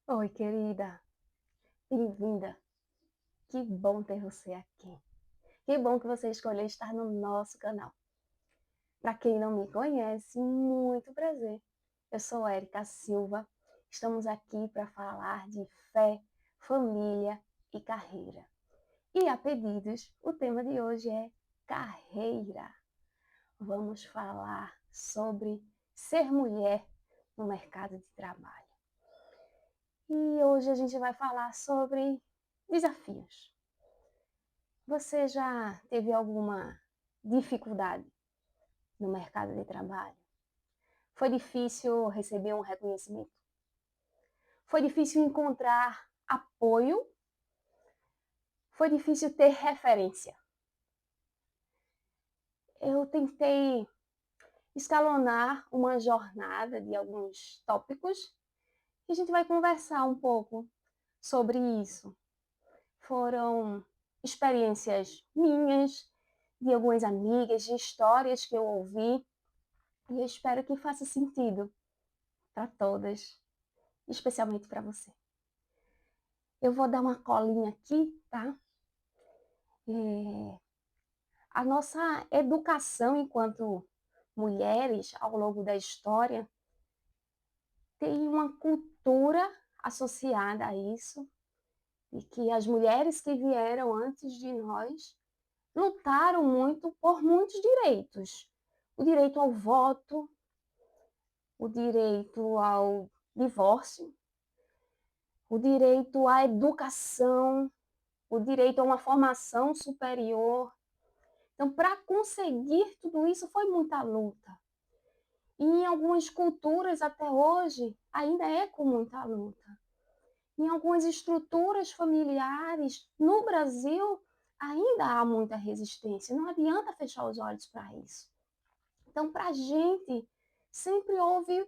Oi, querida, bem-vinda. Que bom ter você aqui. Que bom que você escolheu estar no nosso canal. Para quem não me conhece, muito prazer. Eu sou Érica Silva. Estamos aqui para falar de fé, família e carreira. E a pedidos, o tema de hoje é carreira. Vamos falar sobre ser mulher no mercado de trabalho. E hoje a gente vai falar sobre desafios. Você já teve alguma dificuldade no mercado de trabalho? Foi difícil receber um reconhecimento? Foi difícil encontrar apoio? Foi difícil ter referência? Eu tentei escalonar uma jornada de alguns tópicos e a gente vai conversar um pouco sobre isso. Foram experiências minhas, de algumas amigas, de histórias que eu ouvi, e eu espero que faça sentido para todas, especialmente para você. Eu vou dar uma colinha aqui, tá? É, a nossa educação enquanto mulheres ao longo da história tem uma cultura associada a isso, e que as mulheres que vieram antes de nós lutaram muito por muitos direitos. O direito ao voto, o direito ao divórcio, o direito à educação, o direito a uma formação superior. Então, para conseguir tudo isso foi muita luta. E em algumas culturas até hoje ainda é com muita luta. Em algumas estruturas familiares no Brasil ainda há muita resistência. Não adianta fechar os olhos para isso. Então, para a gente sempre houve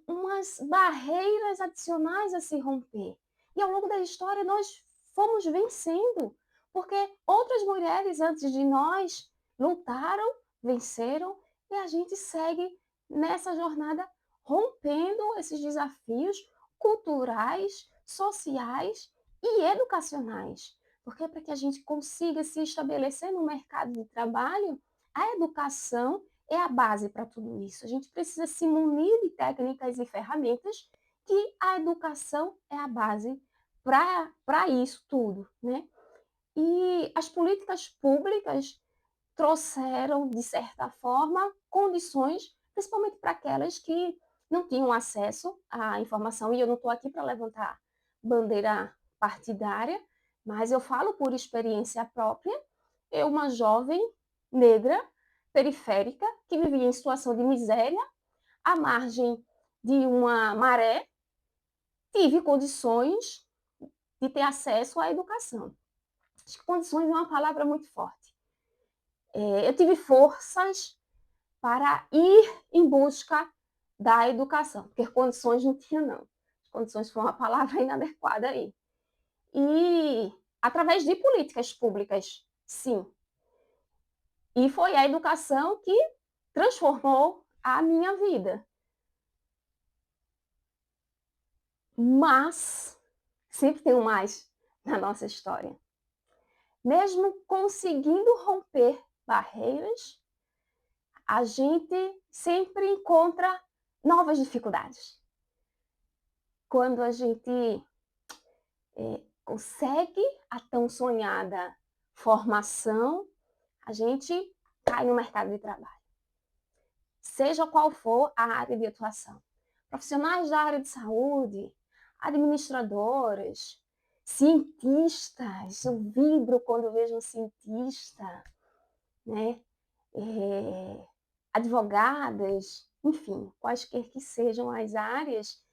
umas barreiras adicionais a se romper. E ao longo da história nós fomos vencendo, porque outras mulheres antes de nós lutaram, venceram, e a gente segue nessa jornada rompendo esses desafios culturais, sociais e educacionais. Porque para que a gente consiga se estabelecer no mercado de trabalho, a educação é a base para tudo isso. A gente precisa se munir de técnicas e ferramentas que a educação é a base para isso tudo, né? E as políticas públicas trouxeram, de certa forma, condições, principalmente para aquelas que não tinham acesso à informação, e eu não estou aqui para levantar bandeira partidária, mas eu falo por experiência própria. Eu, uma jovem negra, periférica, que vivia em situação de miséria, à margem de uma maré, tive condições de ter acesso à educação. Acho que condições é uma palavra muito forte. Eu tive forças para ir em busca da educação, porque condições não tinha, não. Condições foi uma palavra inadequada aí. E através de políticas públicas, sim. E foi a educação que transformou a minha vida. Mas sempre tem um mais na nossa história. Mesmo conseguindo romper barreiras, a gente sempre encontra novas dificuldades. Quando a gente consegue a tão sonhada formação, a gente cai no mercado de trabalho. Seja qual for a área de atuação. Profissionais da área de saúde, administradoras, cientistas, eu vibro quando vejo um cientista, né? Advogadas, enfim, quaisquer que sejam as áreas,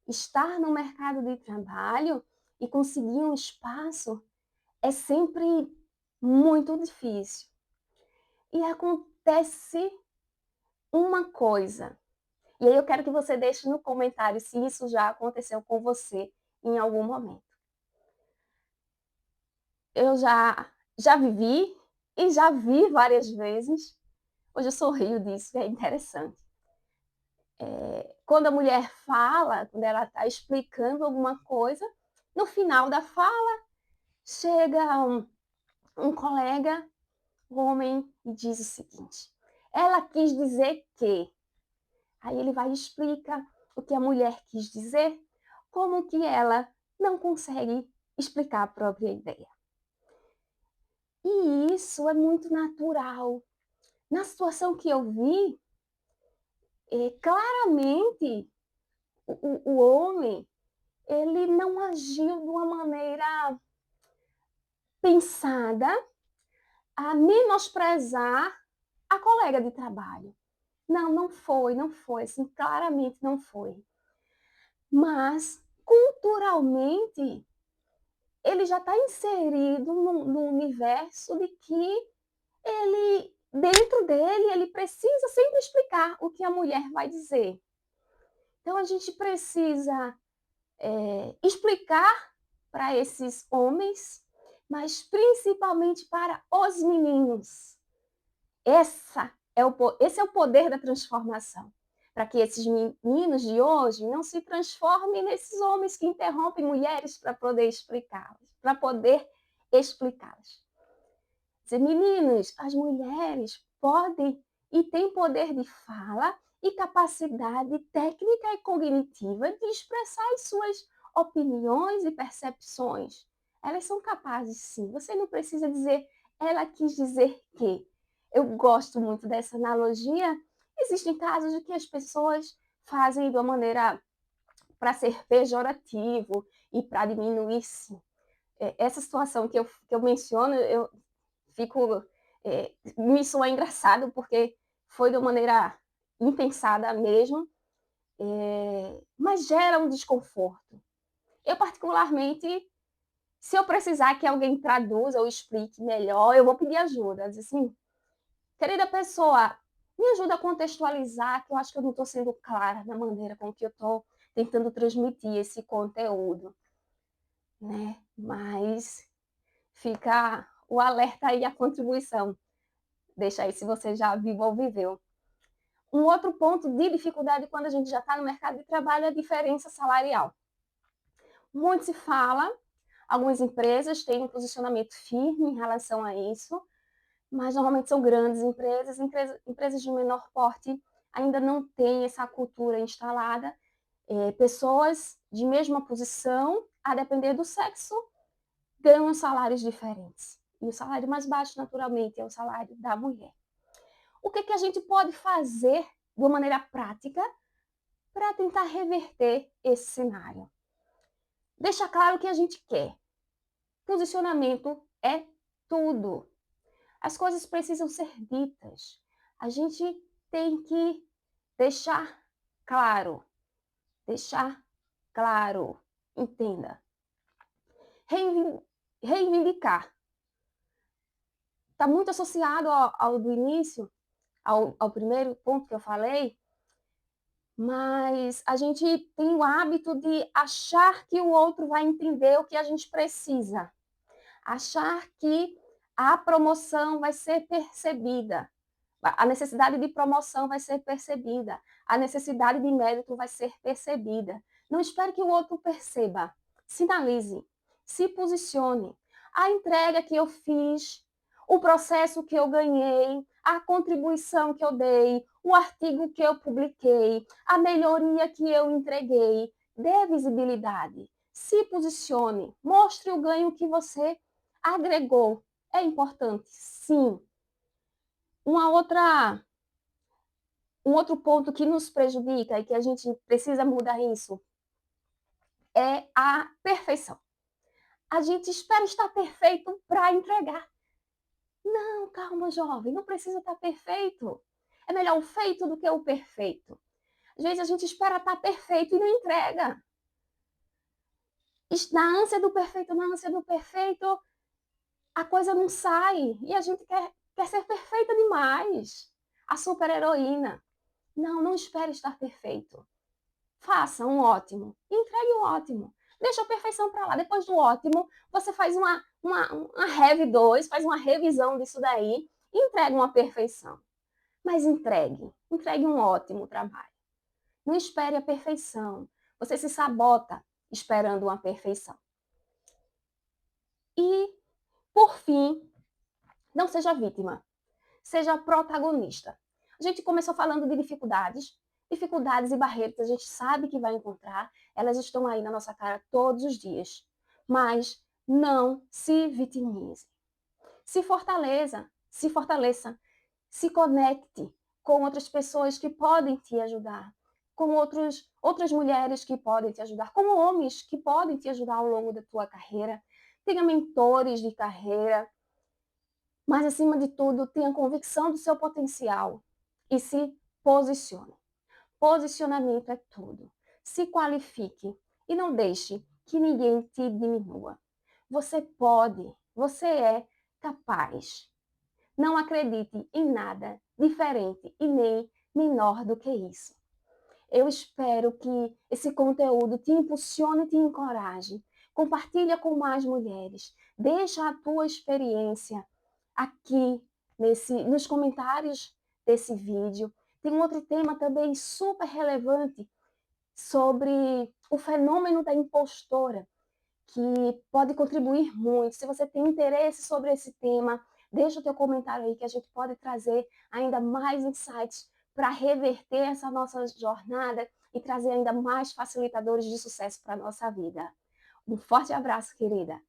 estar no mercado de trabalho e conseguir um espaço é sempre muito difícil. E acontece uma coisa, e aí eu quero que você deixe no comentário se isso já aconteceu com você em algum momento. Eu já vivi e já vi várias vezes, hoje eu sorrio disso, é interessante. Quando a mulher fala, quando ela está explicando alguma coisa, no final da fala, chega um colega, homem, e diz o seguinte: ela quis dizer que. Aí ele vai e explica o que a mulher quis dizer, como que ela não consegue explicar a própria ideia. E isso é muito natural. Na situação que eu vi, claramente o homem ele não agiu de uma maneira pensada a menosprezar a colega de trabalho. Não, não foi, assim, claramente não foi. Mas, culturalmente, ele já está inserido no universo de que ele, dentro dele, ele precisa sempre explicar o que a mulher vai dizer. Então, a gente precisa explicar para esses homens, mas principalmente para os meninos. Esse é o poder da transformação. Para que esses meninos de hoje não se transformem nesses homens que interrompem mulheres para poder explicá-las, para poder explicá-las. Meninos, as mulheres podem e têm poder de fala e capacidade técnica e cognitiva de expressar as suas opiniões e percepções. Elas são capazes, sim. Você não precisa dizer, ela quis dizer que. Eu gosto muito dessa analogia. Existem casos de que as pessoas fazem de uma maneira para ser pejorativo e para diminuir, sim. Essa situação que eu menciono, eu fico. Me soa engraçado, porque foi de uma maneira impensada mesmo, mas gera um desconforto. Eu, particularmente, se eu precisar que alguém traduza ou explique melhor, eu vou pedir ajuda. Diz assim, querida pessoa, me ajuda a contextualizar, que eu acho que eu não estou sendo clara na maneira com que eu estou tentando transmitir esse conteúdo, né? Mas fica o alerta aí, a contribuição. Deixa aí se você já viu ou viveu. Um outro ponto de dificuldade quando a gente já está no mercado de trabalho é a diferença salarial. Muito se fala, algumas empresas têm um posicionamento firme em relação a isso, mas normalmente são grandes empresas, empresas de menor porte ainda não têm essa cultura instalada. Pessoas de mesma posição, a depender do sexo, ganham salários diferentes. E o salário mais baixo, naturalmente, é o salário da mulher. O que a gente pode fazer de uma maneira prática para tentar reverter esse cenário? Deixa claro o que a gente quer. Posicionamento é tudo. As coisas precisam ser ditas. A gente tem que deixar claro. Deixar claro. Entenda. Reivindicar. Está muito associado ao do início, ao primeiro ponto que eu falei, mas a gente tem o hábito de achar que o outro vai entender o que a gente precisa. Achar que a promoção vai ser percebida, a necessidade de promoção vai ser percebida, a necessidade de mérito vai ser percebida. Não espere que o outro perceba. Sinalize, se posicione. A entrega que eu fiz, o processo que eu ganhei, a contribuição que eu dei, o artigo que eu publiquei, a melhoria que eu entreguei, dê visibilidade. Se posicione, mostre o ganho que você agregou. É importante, sim. Um outro ponto que nos prejudica e que a gente precisa mudar isso é a perfeição. A gente espera estar perfeito para entregar. Não, calma, jovem, não precisa estar perfeito. É melhor o feito do que o perfeito. Às vezes a gente espera estar perfeito e não entrega. Na ânsia do perfeito, a coisa não sai. E a gente quer ser perfeita demais. A super-heroína. Não espere estar perfeito. Faça um ótimo. Entregue um ótimo. Deixa a perfeição para lá. Depois do ótimo, você faz uma rev 2, faz uma revisão disso daí e entrega uma perfeição. Mas entregue um ótimo trabalho. Não espere a perfeição. Você se sabota esperando uma perfeição. E, por fim, não seja vítima. Seja protagonista. A gente começou falando de dificuldades. Dificuldades e barreiras a gente sabe que vai encontrar. Elas estão aí na nossa cara todos os dias. Mas não se vitimize. Se fortaleça, se conecte com outras pessoas que podem te ajudar, com outras mulheres que podem te ajudar, com homens que podem te ajudar ao longo da tua carreira. Tenha mentores de carreira, mas acima de tudo, tenha convicção do seu potencial e se posicione. Posicionamento é tudo. Se qualifique e não deixe que ninguém te diminua. Você pode, você é capaz. Não acredite em nada diferente e nem menor do que isso. Eu espero que esse conteúdo te impulsione e te encoraje. Compartilha com mais mulheres. Deixa a tua experiência aqui nos comentários desse vídeo. Tem um outro tema também super relevante sobre o fenômeno da impostora, que pode contribuir muito. Se você tem interesse sobre esse tema, deixa o teu comentário aí que a gente pode trazer ainda mais insights para reverter essa nossa jornada e trazer ainda mais facilitadores de sucesso para a nossa vida. Um forte abraço, querida!